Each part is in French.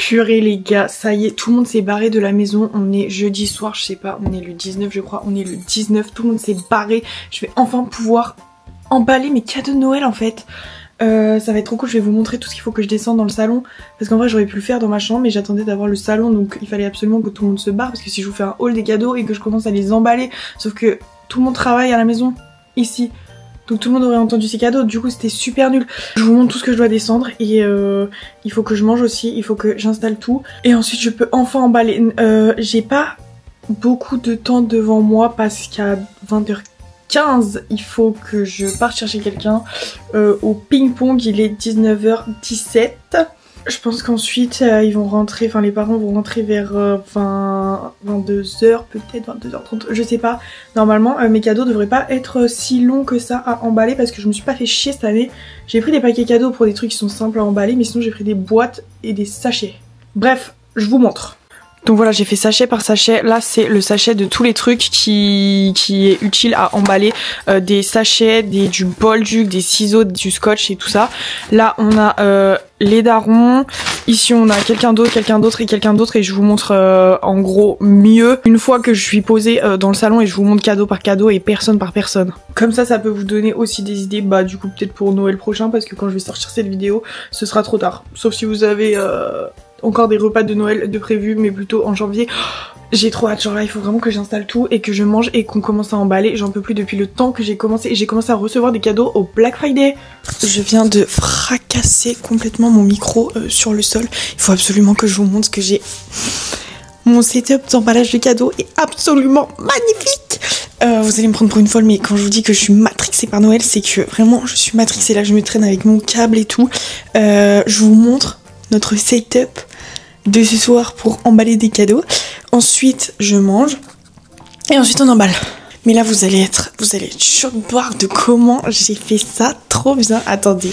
purée les gars, ça y est, tout le monde s'est barré de la maison. On est jeudi soir, je sais pas, on est le 19 je crois, on est le 19, tout le monde s'est barré. Je vais enfin pouvoir emballer mes cadeaux de Noël en fait. Ça va être trop cool, je vais vous montrer tout ce qu'il faut que je descende dans le salon. Parce qu'en vrai j'aurais pu le faire dans ma chambre mais j'attendais d'avoir le salon, donc il fallait absolument que tout le monde se barre. Parce que si je vous fais un haul des cadeaux et que je commence à les emballer, sauf que tout le monde travaille à la maison, ici, donc tout le monde aurait entendu ces cadeaux, du coup c'était super nul. Je vous montre tout ce que je dois descendre et il faut que je mange aussi, il faut que j'installe tout. Et ensuite je peux enfin emballer. J'ai pas beaucoup de temps devant moi parce qu'à 20h15 il faut que je parte chercher quelqu'un au ping-pong, il est 19h17. Je pense qu'ensuite ils vont rentrer, enfin les parents vont rentrer vers 22h peut-être, 22h30, je sais pas. Normalement mes cadeaux devraient pas être si longs que ça à emballer parce que je me suis pas fait chier cette année. J'ai pris des paquets cadeaux pour des trucs qui sont simples à emballer mais sinon j'ai pris des boîtes et des sachets. Bref, je vous montre. Donc voilà, j'ai fait sachet par sachet. Là c'est le sachet de tous les trucs qui est utile à emballer. Des sachets, du bolduc, des ciseaux, du scotch et tout ça. Là on a les darons. Ici on a quelqu'un d'autre et quelqu'un d'autre et je vous montre en gros mieux une fois que je suis posée dans le salon et je vous montre cadeau par cadeau et personne par personne. Comme ça peut vous donner aussi des idées, bah du coup peut-être pour Noël prochain parce que quand je vais sortir cette vidéo ce sera trop tard. Sauf si vous avez encore des repas de Noël de prévu mais plutôt en janvier. J'ai trop hâte, genre là il faut vraiment que j'installe tout et que je mange et qu'on commence à emballer. J'en peux plus depuis le temps que j'ai commencé à recevoir des cadeaux au Black Friday. Je viens de fracasser complètement mon micro sur le sol. Il faut absolument que je vous montre ce que j'ai. Mon setup d'emballage de cadeaux est absolument magnifique. Vous allez me prendre pour une folle mais quand je vous dis que je suis matrixée par Noël c'est que vraiment je suis matrixée. Là je me traîne avec mon câble et tout. Je vous montre notre setup de ce soir pour emballer des cadeaux. Ensuite je mange et ensuite on emballe. Mais là vous allez être choc-barre de comment j'ai fait ça trop bien. Attendez,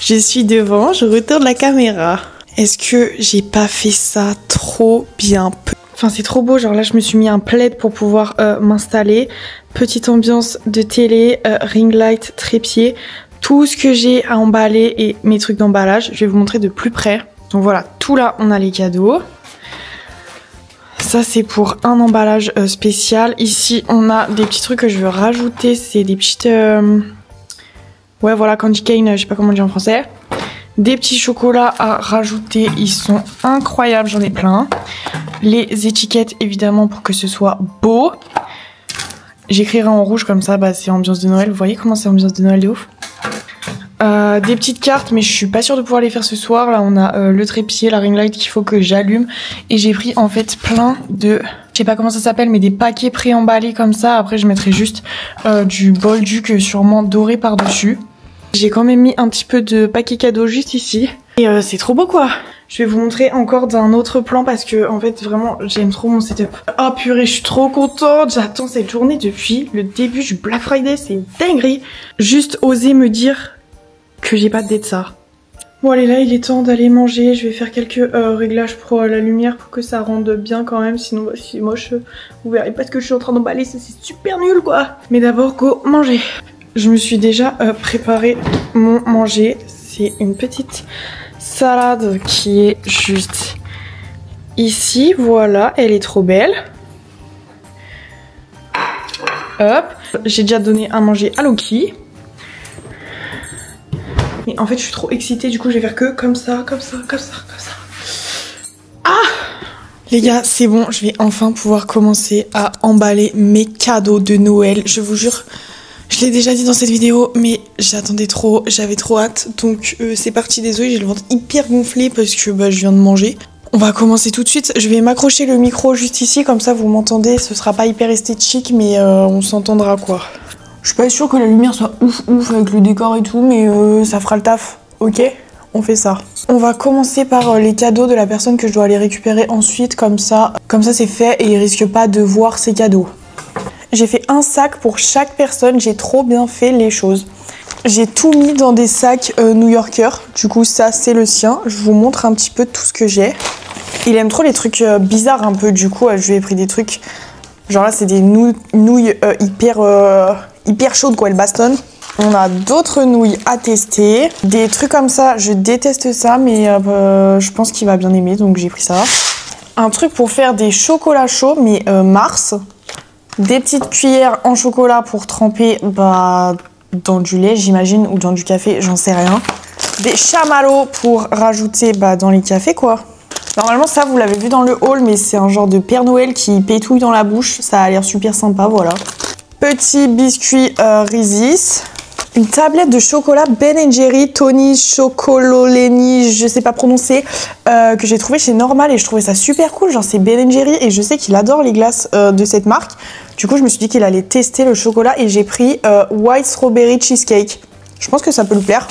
je suis devant, je retourne la caméra. Est-ce que j'ai pas fait ça trop bien? Enfin c'est trop beau, genre là je me suis mis un plaid pour pouvoir m'installer. Petite ambiance de télé, ring light, trépied. Tout ce que j'ai à emballer et mes trucs d'emballage, je vais vous montrer de plus près. Donc voilà, tout là on a les cadeaux. Ça c'est pour un emballage spécial. Ici on a des petits trucs que je veux rajouter, c'est des petites... ouais voilà, candy cane, je sais pas comment on dit en français. Des petits chocolats à rajouter, ils sont incroyables, j'en ai plein. Les étiquettes évidemment pour que ce soit beau. J'écrirai en rouge comme ça, bah c'est ambiance de Noël, vous voyez comment c'est ambiance de Noël de ouf. Des petites cartes mais je suis pas sûre de pouvoir les faire ce soir. Là on a le trépied, la ring light qu'il faut que j'allume. Et j'ai pris en fait plein de... je sais pas comment ça s'appelle mais des paquets pré-emballés comme ça. Après je mettrai juste du bolduc sûrement doré par dessus. J'ai quand même mis un petit peu de paquet cadeau juste ici. Et c'est trop beau quoi. Je vais vous montrer encore d'un autre plan parce que en fait vraiment j'aime trop mon setup. Oh purée, je suis trop contente. J'attends cette journée depuis le début du Black Friday, c'est une dinguerie. Juste oser me dire que j'ai pas de dette ça. Bon allez, là il est temps d'aller manger. Je vais faire quelques réglages pour la lumière pour que ça rende bien quand même. Sinon bah, c'est moche. Vous verrez pas ce que je suis en train d'emballer, c'est super nul quoi. Mais d'abord go manger. Je me suis déjà préparé mon manger. C'est une petite salade qui est juste ici. Voilà, elle est trop belle. Hop, j'ai déjà donné à manger à Loki. Et en fait je suis trop excitée, du coup je vais faire que comme ça. Ah les gars c'est bon, je vais enfin pouvoir commencer à emballer mes cadeaux de Noël. Je vous jure, je l'ai déjà dit dans cette vidéo mais j'attendais trop, j'avais trop hâte. Donc c'est parti, désolé, j'ai le ventre hyper gonflé parce que bah, je viens de manger. On va commencer tout de suite, je vais m'accrocher le micro juste ici, comme ça vous m'entendez, ce sera pas hyper esthétique mais on s'entendra quoi. Je suis pas sûre que la lumière soit ouf avec le décor et tout, mais ça fera le taf, ok? On fait ça. On va commencer par les cadeaux de la personne que je dois aller récupérer ensuite, comme ça c'est fait et il risque pas de voir ses cadeaux. J'ai fait un sac pour chaque personne, j'ai trop bien fait les choses. J'ai tout mis dans des sacs New Yorker, du coup ça c'est le sien. Je vous montre un petit peu tout ce que j'ai. Il aime trop les trucs bizarres un peu, du coup je lui ai pris des trucs... Genre là c'est des nouilles hyper chaudes quoi, elles bastonnent. On a d'autres nouilles à tester. Des trucs comme ça, je déteste ça, mais je pense qu'il va bien aimer, donc j'ai pris ça. Un truc pour faire des chocolats chauds, mais Mars. Des petites cuillères en chocolat pour tremper dans du lait, j'imagine, ou dans du café, j'en sais rien. Des chamallows pour rajouter dans les cafés, quoi. Normalement, ça, vous l'avez vu dans le haul, mais c'est un genre de Père Noël qui pétouille dans la bouche. Ça a l'air super sympa, voilà. Petit biscuit Reese's. Une tablette de chocolat Ben & Jerry, Tony Chocololeni, je sais pas prononcer, que j'ai trouvé chez Normal et je trouvais ça super cool. Genre, c'est Ben & Jerry et je sais qu'il adore les glaces de cette marque. Du coup, je me suis dit qu'il allait tester le chocolat et j'ai pris White Strawberry Cheesecake. Je pense que ça peut lui plaire.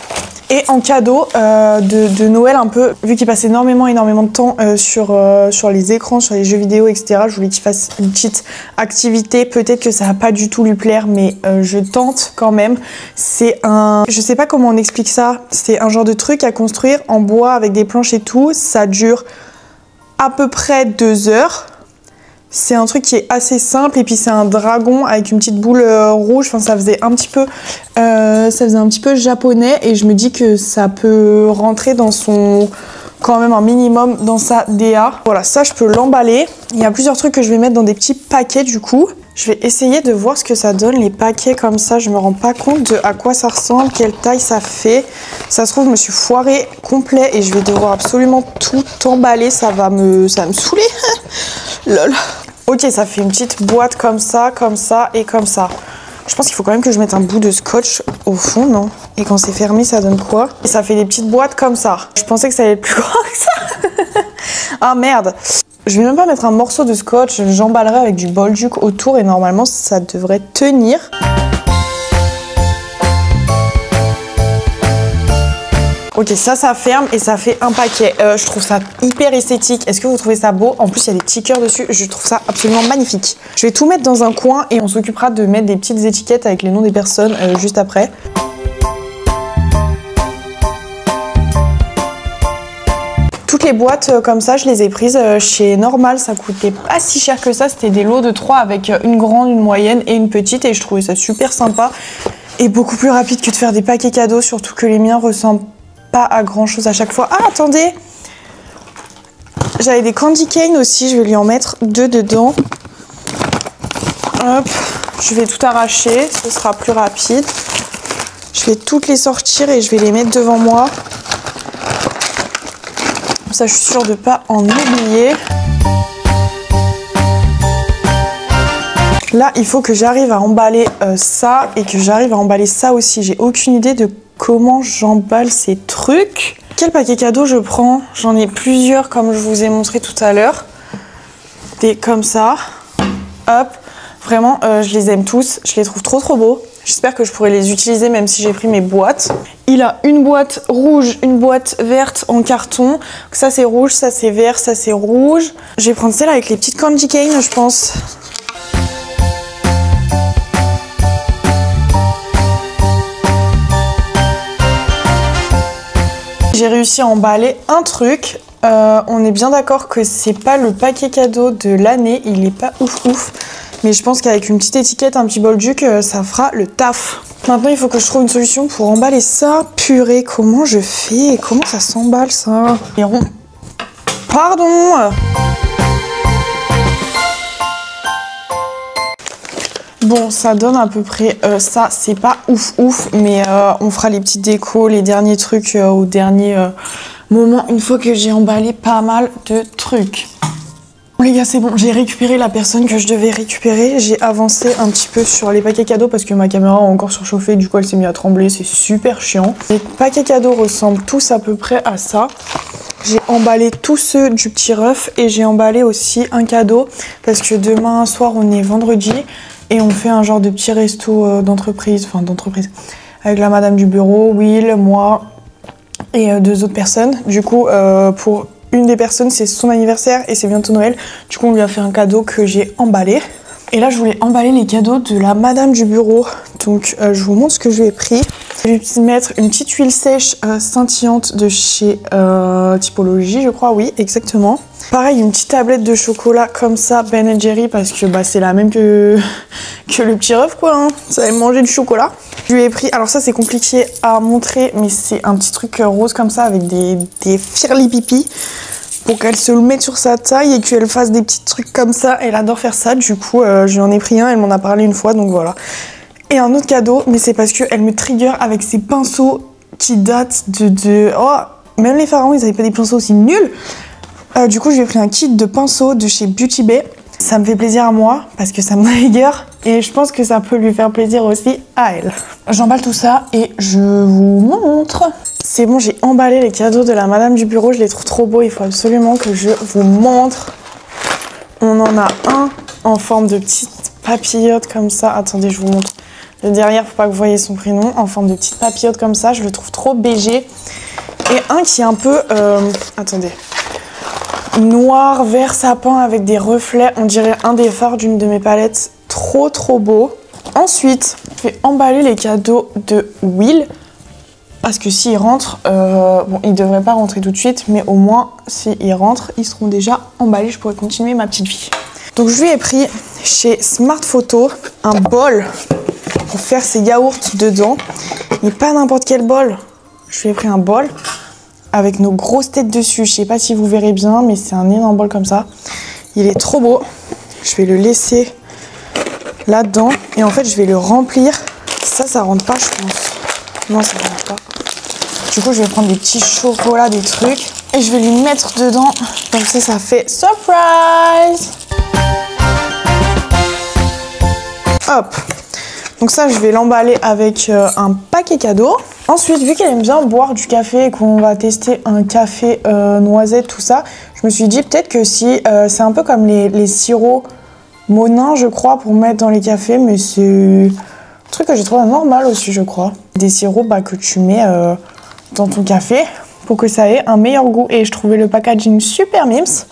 Et en cadeau de Noël un peu, vu qu'il passe énormément de temps sur les écrans, sur les jeux vidéo, etc. Je voulais qu'il fasse une petite activité. Peut-être que ça va pas du tout lui plaire, mais je tente quand même. C'est je sais pas comment on explique ça. C'est un genre de truc à construire en bois avec des planches et tout. Ça dure à peu près 2 heures. C'est un truc qui est assez simple et puis c'est un dragon avec une petite boule rouge. Enfin, ça faisait un petit peu japonais et je me dis que ça peut rentrer dans quand même un minimum dans sa DA. Voilà, ça je peux l'emballer. Il y a plusieurs trucs que je vais mettre dans des petits paquets du coup. Je vais essayer de voir ce que ça donne les paquets comme ça. Je me rends pas compte de à quoi ça ressemble, quelle taille ça fait. Ça se trouve, je me suis foirée complet et je vais devoir absolument tout emballer. Ça va me saouler. Lol. Ok, ça fait une petite boîte comme ça et comme ça. Je pense qu'il faut quand même que je mette un bout de scotch au fond, non? Et quand c'est fermé, ça donne quoi? Et ça fait des petites boîtes comme ça. Je pensais que ça allait être plus grand que ça. Ah merde. Je vais même pas mettre un morceau de scotch, j'emballerai avec du Bolduc autour et normalement ça devrait tenir. Ok, ça ferme et ça fait un paquet. Je trouve ça hyper esthétique. Est-ce que vous trouvez ça beau? En plus, il y a des petits cœurs dessus. Je trouve ça absolument magnifique. Je vais tout mettre dans un coin et on s'occupera de mettre des petites étiquettes avec les noms des personnes juste après. Toutes les boîtes comme ça, je les ai prises chez Normal. Ça coûtait pas si cher que ça. C'était des lots de 3 avec une grande, une moyenne et une petite. Et je trouvais ça super sympa et beaucoup plus rapide que de faire des paquets cadeaux. Surtout que les miens ressemblent pas à grand chose à chaque fois. Ah, attendez, j'avais des candy cane aussi, je vais lui en mettre 2 dedans. Hop, je vais tout arracher, ce sera plus rapide. Je vais toutes les sortir et je vais les mettre devant moi. Comme ça, je suis sûre de pas en oublier. Là, il faut que j'arrive à emballer ça et que j'arrive à emballer ça aussi. J'ai aucune idée de comment j'emballe ces trucs. Quel paquet cadeau je prends? J'en ai plusieurs comme je vous ai montré tout à l'heure. Des comme ça. Hop. Vraiment, je les aime tous. Je les trouve trop beaux. J'espère que je pourrai les utiliser même si j'ai pris mes boîtes. Il a une boîte rouge, une boîte verte en carton. Ça c'est rouge, ça c'est vert, ça c'est rouge. Je vais prendre celle avec les petites candy cane, je pense. J'ai réussi à emballer un truc. On est bien d'accord que c'est pas le paquet cadeau de l'année. Il est pas ouf. Mais je pense qu'avec une petite étiquette, un petit Bolduc, ça fera le taf. Maintenant, il faut que je trouve une solution pour emballer ça. Purée, comment je fais? Comment ça s'emballe ça? Et rond. Pardon. Bon, ça donne à peu près ça. C'est pas ouf, mais on fera les petites décos, les derniers trucs au dernier moment, une fois que j'ai emballé pas mal de trucs. Bon, les gars, c'est bon, j'ai récupéré la personne que je devais récupérer. J'ai avancé un petit peu sur les paquets cadeaux parce que ma caméra a encore surchauffé, du coup elle s'est mise à trembler, c'est super chiant. Les paquets cadeaux ressemblent tous à peu près à ça. J'ai emballé tous ceux du petit ref et j'ai emballé aussi un cadeau parce que demain soir on est vendredi et on fait un genre de petit resto d'entreprise, avec la madame du bureau, Will, moi et 2 autres personnes. Du coup, pour une des personnes, c'est son anniversaire et c'est bientôt Noël. Du coup, on lui a fait un cadeau que j'ai emballé. Et là, je voulais emballer les cadeaux de la madame du bureau. Donc, je vous montre ce que je lui ai pris. Je vais mettre une petite huile sèche scintillante de chez Typologie, je crois, oui, exactement. Pareil, une petite tablette de chocolat comme ça, Ben & Jerry, parce que bah, c'est la même que le petit rêve, quoi. Hein. Ça va manger du chocolat. Je lui ai pris, alors ça c'est compliqué à montrer, mais c'est un petit truc rose comme ça avec des firlipipi pour qu'elle se le mette sur sa taille et qu'elle fasse des petits trucs comme ça. Elle adore faire ça, du coup je lui en ai pris un, elle m'en a parlé une fois, donc voilà. Et un autre cadeau, mais c'est parce qu'elle me trigger avec ses pinceaux qui datent de... Oh, même les pharaons, ils avaient pas des pinceaux aussi nuls. Du coup, je lui ai pris un kit de pinceaux de chez Beauty Bay. Ça me fait plaisir à moi parce que ça me trigger et je pense que ça peut lui faire plaisir aussi à elle. J'emballe tout ça et je vous montre. C'est bon, j'ai emballé les cadeaux de la madame du bureau. Je les trouve trop beaux. Il faut absolument que je vous montre. On en a un en forme de petite papillote comme ça. Attendez, je vous montre. Le derrière, faut pas que vous voyez son prénom. En forme de petite papillote comme ça. Je le trouve trop BG. Et un qui est un peu... attendez. Noir, vert sapin avec des reflets. On dirait un des fards d'une de mes palettes. Trop, trop beau. Ensuite, je vais emballer les cadeaux de Will. Parce que s'ils rentrent, bon, ils devraient pas rentrer tout de suite, mais au moins, s'ils rentrent, ils seront déjà emballés. Je pourrai continuer ma petite vie. Donc, je lui ai pris chez Smart Photo un bol pour faire ses yaourts dedans. Mais pas n'importe quel bol. Je lui ai pris un bol avec nos grosses têtes dessus. Je sais pas si vous verrez bien, mais c'est un énorme bol comme ça. Il est trop beau. Je vais le laisser là-dedans. Et en fait, je vais le remplir. Ça rentre pas, je pense. Non, ça rentre pas. Du coup, je vais prendre des petits chocolats, des trucs. Et je vais lui mettre dedans. Comme ça fait surprise. Hop. Donc ça, je vais l'emballer avec un paquet cadeau. Ensuite, vu qu'elle aime bien boire du café et qu'on va tester un café noisette, tout ça, je me suis dit peut-être que si... c'est un peu comme les sirops Monin, je crois, pour mettre dans les cafés, mais c'est un truc que j'ai trouvé normal aussi, je crois. Des sirops que tu mets dans ton café pour que ça ait un meilleur goût. Et je trouvais le packaging super mims.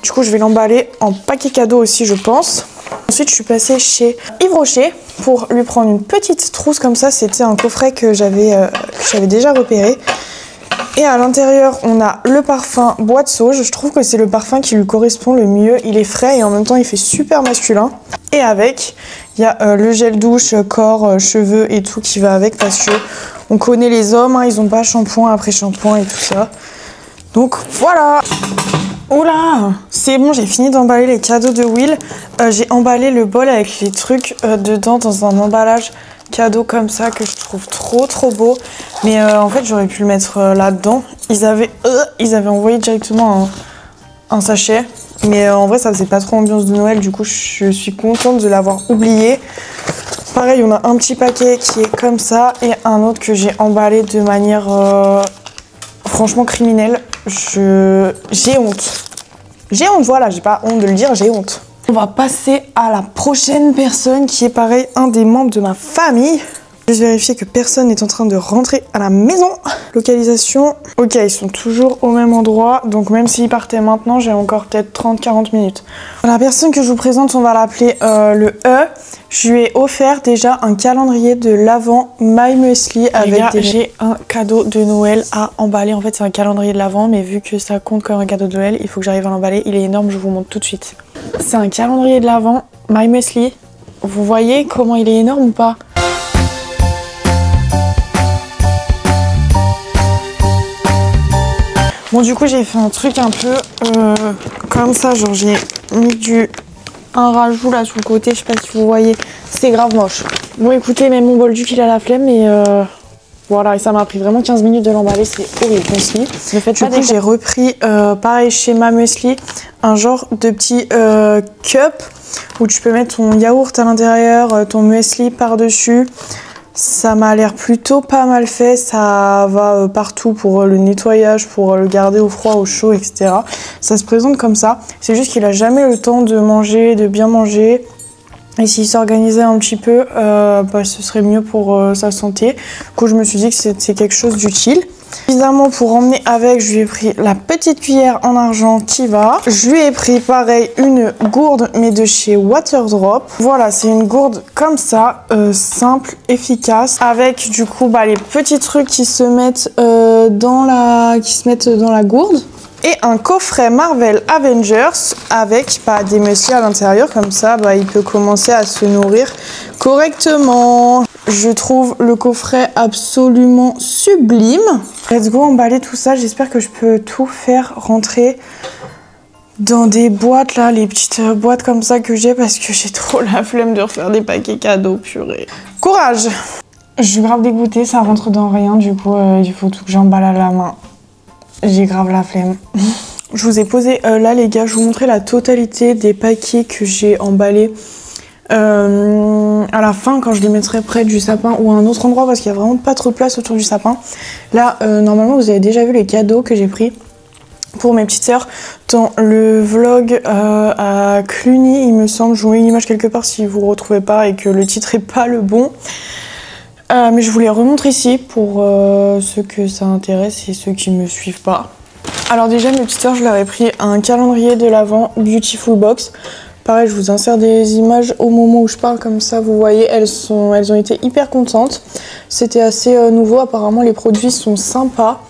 Du coup, je vais l'emballer en paquet cadeau aussi, je pense. Ensuite, je suis passée chez Yves Rocher pour lui prendre une petite trousse comme ça. C'était un coffret que j'avais déjà repéré. Et à l'intérieur, on a le parfum Bois de Sauge. Je trouve que c'est le parfum qui lui correspond le mieux. Il est frais et en même temps, il fait super masculin. Et avec, il y a le gel douche, corps, cheveux et tout qui va avec parce que on connaît les hommes, hein, ils n'ont pas shampoing après shampoing et tout ça. Donc voilà. Oula, c'est bon, j'ai fini d'emballer les cadeaux de Will. J'ai emballé le bol avec les trucs dedans dans un emballage cadeau comme ça que je trouve trop trop beau. Mais en fait, j'aurais pu le mettre là-dedans. Ils avaient envoyé directement un sachet. Mais en vrai, ça faisait pas trop ambiance de Noël. Du coup, je suis contente de l'avoir oublié. Pareil, on a un petit paquet qui est comme ça et un autre que j'ai emballé de manière franchement criminelle. J'ai honte. J'ai honte, voilà, j'ai pas honte de le dire, j'ai honte. On va passer à la prochaine personne qui est pareil, un des membres de ma famille. Juste vérifier que personne n'est en train de rentrer à la maison. Localisation. Ok, ils sont toujours au même endroit. Donc même s'ils partaient maintenant, j'ai encore peut-être 30-40 minutes. La personne que je vous présente, on va l'appeler le E. Je lui ai offert déjà un calendrier de l'Avent My Muesli avec j'ai un cadeau de Noël à emballer. En fait, c'est un calendrier de l'Avent, mais vu que ça compte comme un cadeau de Noël, il faut que j'arrive à l'emballer. Il est énorme, je vous montre tout de suite. C'est un calendrier de l'Avent My Muesli. Vous voyez comment il est énorme ou pas ? Bon, du coup, j'ai fait un truc un peu comme ça, genre j'ai mis un rajout là sur le côté, je sais pas si vous voyez, c'est grave moche. Bon, écoutez, même mon bol duc il a la flemme, mais voilà, et ça m'a pris vraiment 15 minutes de l'emballer, c'est horrible, muesli. Ne faites pas. Du coup, j'ai repris, pareil chez Ma Muesli, un genre de petit cup où tu peux mettre ton yaourt à l'intérieur, ton muesli par-dessus. Ça m'a l'air plutôt pas mal fait, ça va partout pour le nettoyage, pour le garder au froid, au chaud, etc. Ça se présente comme ça, c'est juste qu'il a jamais le temps de manger, de bien manger. Et s'il s'organisait un petit peu, ce serait mieux pour sa santé. Du coup, je me suis dit que c'est quelque chose d'utile. Évidemment, pour emmener avec, je lui ai pris la petite cuillère en argent qui va. Je lui ai pris pareil une gourde mais de chez Waterdrop. Voilà, c'est une gourde comme ça, simple, efficace, avec du coup les petits trucs qui se mettent dans la gourde. Et un coffret Marvel Avengers avec des muesli à l'intérieur, comme ça il peut commencer à se nourrir correctement. Je trouve le coffret absolument sublime. Let's go emballer tout ça, j'espère que je peux tout faire rentrer dans des boîtes là, les petites boîtes comme ça que j'ai parce que j'ai trop la flemme de refaire des paquets cadeaux, purée. Courage! Je suis grave dégoûtée, ça rentre dans rien, du coup il faut tout que j'emballe à la main. J'ai grave la flemme. Je vous ai posé là les gars, je vous montrer la totalité des paquets que j'ai emballés à la fin quand je les mettrai près du sapin ou à un autre endroit parce qu'il n'y a vraiment pas trop de place autour du sapin. Là normalement vous avez déjà vu les cadeaux que j'ai pris pour mes petites sœurs dans le vlog à Cluny il me semble. Je vous mets une image quelque part si vous ne retrouvez pas et que le titre est pas le bon. Mais je vous les remontre ici pour ceux que ça intéresse et ceux qui me suivent pas. Alors déjà mes petites sœurs, je leur ai pris un calendrier de l'Avent Beautiful Box. Pareil, je vous insère des images au moment où je parle, comme ça vous voyez, elles ont été hyper contentes. C'était assez nouveau, apparemment les produits sont sympas.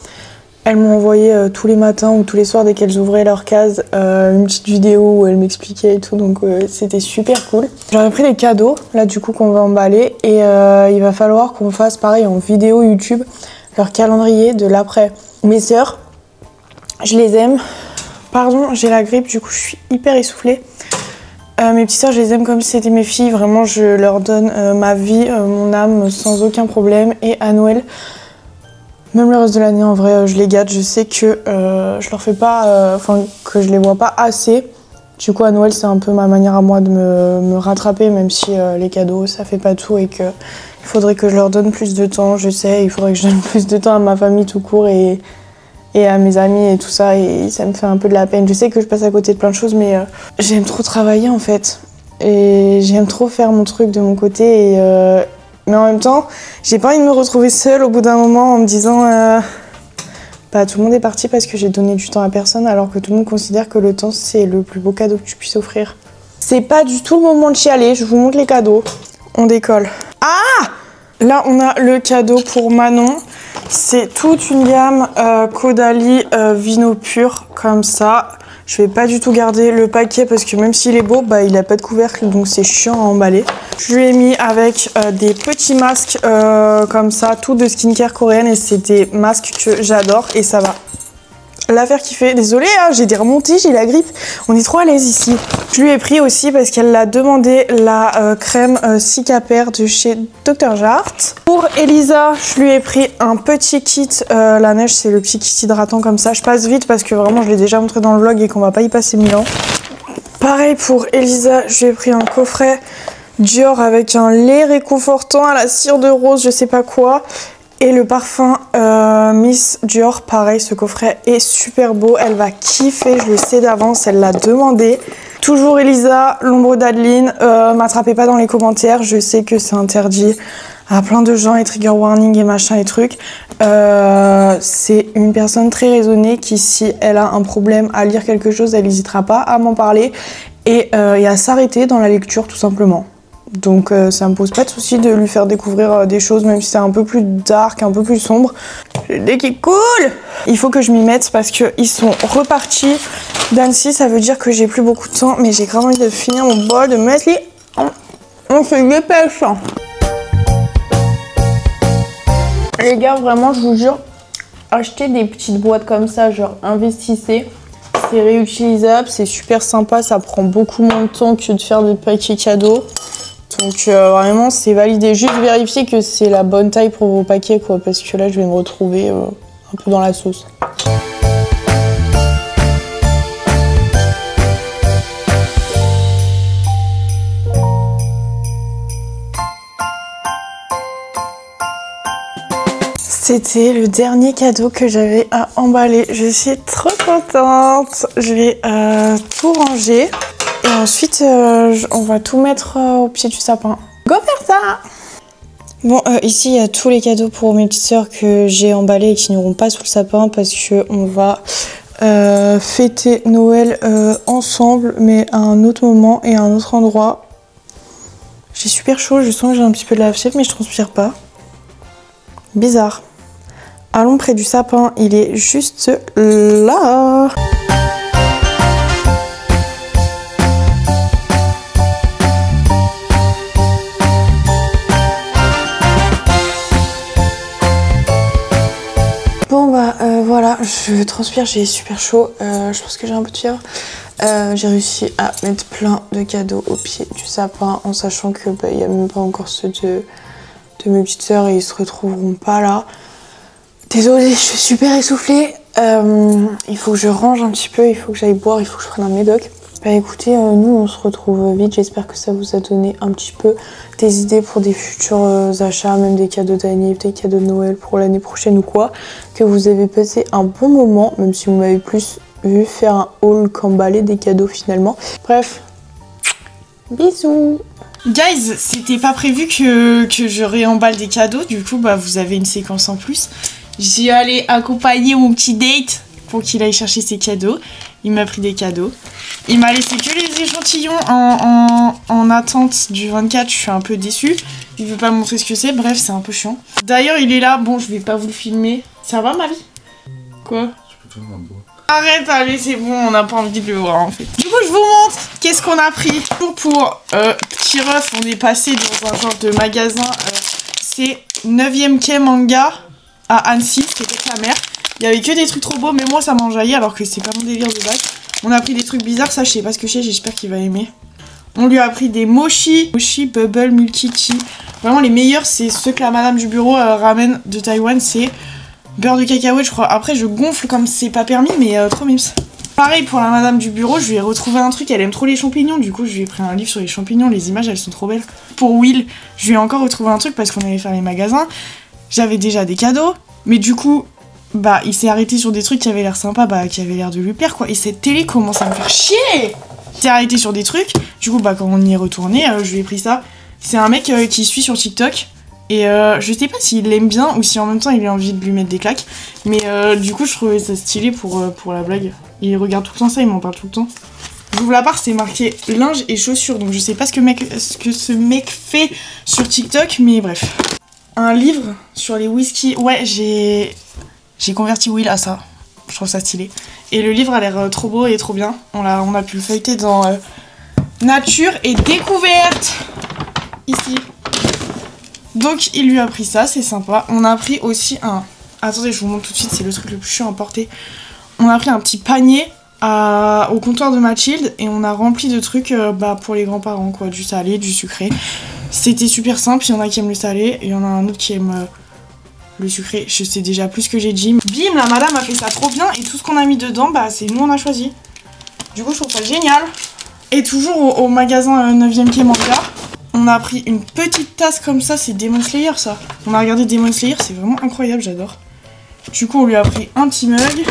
Elles m'ont envoyé tous les matins ou tous les soirs dès qu'elles ouvraient leur case une petite vidéo où elles m'expliquaient et tout, donc c'était super cool. J'aurais pris des cadeaux là du coup qu'on va emballer et il va falloir qu'on fasse pareil en vidéo YouTube leur calendrier de l'après. Mes sœurs, je les aime. Pardon, j'ai la grippe, du coup je suis hyper essoufflée. Mes petites sœurs, je les aime comme si c'était mes filles, vraiment je leur donne ma vie, mon âme sans aucun problème. Et à Noël, même le reste de l'année en vrai, je les gâte. Je sais que je leur fais pas, que je les vois pas assez. Du coup à Noël c'est un peu ma manière à moi de me rattraper, même si les cadeaux ça fait pas tout et que il faudrait que je leur donne plus de temps. Je sais, il faudrait que je donne plus de temps à ma famille tout court et à mes amis et tout ça, et ça me fait un peu de la peine. Je sais que je passe à côté de plein de choses, mais j'aime trop travailler en fait. Et j'aime trop faire mon truc de mon côté. Mais en même temps, j'ai pas envie de me retrouver seule au bout d'un moment en me disant tout le monde est parti parce que j'ai donné du temps à personne, alors que tout le monde considère que le temps c'est le plus beau cadeau que tu puisses offrir. C'est pas du tout le moment de chialer, je vous montre les cadeaux. On décolle. Ah! Là on a le cadeau pour Manon. C'est toute une gamme Caudalie Vino Pur comme ça. Je vais pas du tout garder le paquet parce que même s'il est beau, il a pas de couvercle donc c'est chiant à emballer. Je lui ai mis avec des petits masques comme ça, tout de skincare coréenne, et c'est des masques que j'adore et ça va la faire kiffer. Désolée, hein, j'ai des remontées, j'ai la grippe. On est trop à l'aise ici. Je lui ai pris aussi parce qu'elle l'a demandé la crème Cicapair de chez Dr. Jart. Pour Elisa, je lui ai pris un petit kit. La neige, c'est le petit kit hydratant comme ça. Je passe vite parce que vraiment, je l'ai déjà montré dans le vlog et qu'on va pas y passer 1000 ans. Pareil pour Elisa, je lui ai pris un coffret Dior avec un lait réconfortant à la cire de rose, je sais pas quoi. Et le parfum Miss Dior, pareil, ce coffret est super beau, elle va kiffer, je le sais d'avance, elle l'a demandé. Toujours Elisa, l'ombre d'Adeline, m'attrapez pas dans les commentaires, je sais que c'est interdit à plein de gens et trigger warning et machin et trucs. C'est une personne très raisonnée qui, si elle a un problème à lire quelque chose, elle n'hésitera pas à m'en parler et à s'arrêter dans la lecture tout simplement. Donc ça me pose pas de souci de lui faire découvrir des choses, même si c'est un peu plus dark, un peu plus sombre. J'ai le nez qui coule. Il faut que je m'y mette parce qu'ils sont repartis d'Annecy, ça veut dire que j'ai plus beaucoup de temps, mais j'ai grave envie de finir mon bol de muesli. On se dépêche. Les gars, vraiment, je vous jure, achetez des petites boîtes comme ça, genre investissez. C'est réutilisable, c'est super sympa, ça prend beaucoup moins de temps que de faire des paquets cadeaux. Donc vraiment c'est validé, juste vérifier que c'est la bonne taille pour vos paquets quoi, parce que là je vais me retrouver un peu dans la sauce. C'était le dernier cadeau que j'avais à emballer, je suis trop contente. Je vais tout ranger. Et ensuite, on va tout mettre au pied du sapin. Go faire ça! Bon, ici il y a tous les cadeaux pour mes petites sœurs que j'ai emballés et qui n'iront pas sous le sapin parce que on va fêter Noël ensemble, mais à un autre moment et à un autre endroit. J'ai super chaud, je sens que j'ai un petit peu de la fièvre mais je transpire pas. Bizarre. Allons près du sapin, il est juste là. Bon bah voilà, je transpire, j'ai super chaud, je pense que j'ai un peu de fièvre. J'ai réussi à mettre plein de cadeaux au pied du sapin en sachant que bah, y a même pas encore ceux de mes petites sœurs et ils se retrouveront pas là. Désolée, je suis super essoufflée. Il faut que je range un petit peu, il faut que j'aille boire, il faut que je prenne un médoc. Bah écoutez, nous on se retrouve vite, j'espère que ça vous a donné un petit peu des idées pour des futurs achats, même des cadeaux d'année, des cadeaux de Noël pour l'année prochaine ou quoi. Que vous avez passé un bon moment, même si vous m'avez plus vu faire un haul qu'emballer des cadeaux finalement. Bref, bisous. Guys, c'était pas prévu que je réemballe des cadeaux, du coup bah vous avez une séquence en plus. J'y allais accompagner mon petit date pour qu'il aille chercher ses cadeaux. Il m'a pris des cadeaux. Il m'a laissé que les échantillons en attente du 24, je suis un peu déçue. Il veut pas montrer ce que c'est, bref c'est un peu chiant. D'ailleurs il est là, bon je vais pas vous le filmer. Ça va Marie? Quoi? Je peux faire un doigt. Arrête, allez, c'est bon, on n'a pas envie de le voir en fait. Du coup, je vous montre qu'est-ce qu'on a pris. Pour petit ref, on est passé dans un genre de magasin. C'est 9e quai Manga à Annecy, c'était sa mère. Il y avait que des trucs trop beaux, mais moi ça m'enjaillait alors que c'est pas mon délire de base. On a pris des trucs bizarres, ça je sais pas ce que c'est, j'espère qu'il va aimer. On lui a pris des mochi Bubble Multi Tea. Vraiment les meilleurs, c'est ceux que la madame du bureau ramène de Taïwan, c'est beurre de cacahuète je crois. Après je gonfle comme c'est pas permis mais trop mimes. Pareil pour la madame du bureau, je lui ai retrouvé un truc, elle aime trop les champignons, du coup je lui ai pris un livre sur les champignons, les images elles sont trop belles. Pour Will, je lui ai encore retrouvé un truc parce qu'on allait faire les magasins. J'avais déjà des cadeaux, mais du coup, bah il s'est arrêté sur des trucs qui avaient l'air sympa, bah qui avaient l'air de lui plaire quoi. Et cette télé commence à me faire chier. Il s'est arrêté sur des trucs, du coup bah quand on y est retourné, je lui ai pris ça. C'est un mec qui suit sur TikTok. Et je sais pas s'il l'aime bien ou si en même temps il a envie de lui mettre des claques. Mais du coup je trouvais ça stylé pour la blague. Il regarde tout le temps ça, il m'en parle tout le temps. J'ouvre la barre, c'est marqué linge et chaussures. Donc je sais pas ce que ce mec fait sur TikTok, mais bref. Un livre sur les whisky. Ouais, j'ai converti Will à ça. Je trouve ça stylé. Et le livre a l'air trop beau et trop bien. On a pu le feuilleter dans Nature et Découverte. Ici. Donc il lui a pris ça, c'est sympa. On a pris aussi un... Attendez, je vous montre tout de suite, c'est le truc le plus chiant à porter. On a pris un petit panier au comptoir de Mathilde et on a rempli de trucs pour les grands-parents, quoi. Du salé, du sucré. C'était super simple, il y en a qui aiment le salé et il y en a un autre qui aime le sucré. Je sais déjà plus ce que j'ai dit. Bim, la madame a fait ça trop bien et tout ce qu'on a mis dedans, bah c'est nous on a choisi. Du coup je trouve ça génial. Et toujours au magasin 9e quai Manga. On a pris une petite tasse comme ça, c'est Demon Slayer ça. On a regardé Demon Slayer, c'est vraiment incroyable, j'adore. Du coup on lui a pris un petit mug.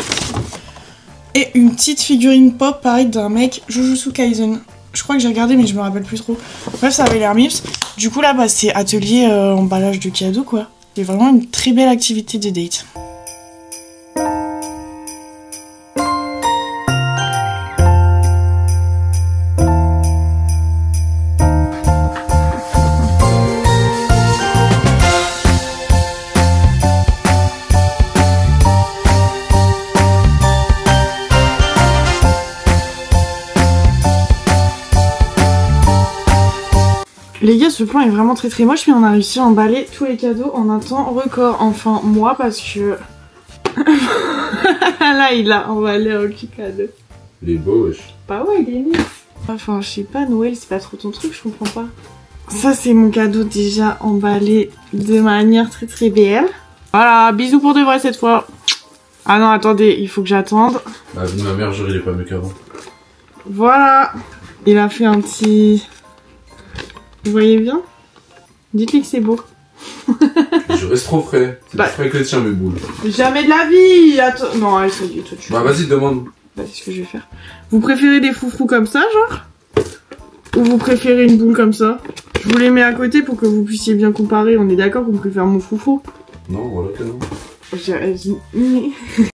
Et une petite figurine pop pareil d'un mec, Jujutsu Kaisen. Je crois que j'ai regardé mais je me rappelle plus trop. Bref ça avait l'air mips. Du coup là bah, c'est atelier emballage de cadeaux quoi. C'est vraiment une très belle activité de date. Les gars, ce plan est vraiment très très moche, mais on a réussi à emballer tous les cadeaux en un temps record. Enfin, moi, parce que... Là, il a emballé un petit cadeau. Il est beau, wesh. Bah ouais, il est mis. Enfin, je sais pas, Noël, c'est pas trop ton truc, je comprends pas. Ça, c'est mon cadeau déjà emballé de manière très très belle. Voilà, bisous pour de vrai cette fois. Ah non, attendez, il faut que j'attende. La vie de ma mère, il est pas mieux qu'avant. Voilà. Il a fait un petit... Vous voyez bien? Dites-lui que c'est beau. Je reste trop frais. C'est plus frais que le tien, mes boules. Jamais de la vie. Attends. Non, allez, ça y est, toi tu... Bah vas-y, demande. Bah c'est ce que je vais faire. Vous préférez des foufous comme ça, genre? Ou vous préférez une boule comme ça? Je vous les mets à côté pour que vous puissiez bien comparer. On est d'accord qu'on préfère mon foufou? Non, voilà que non.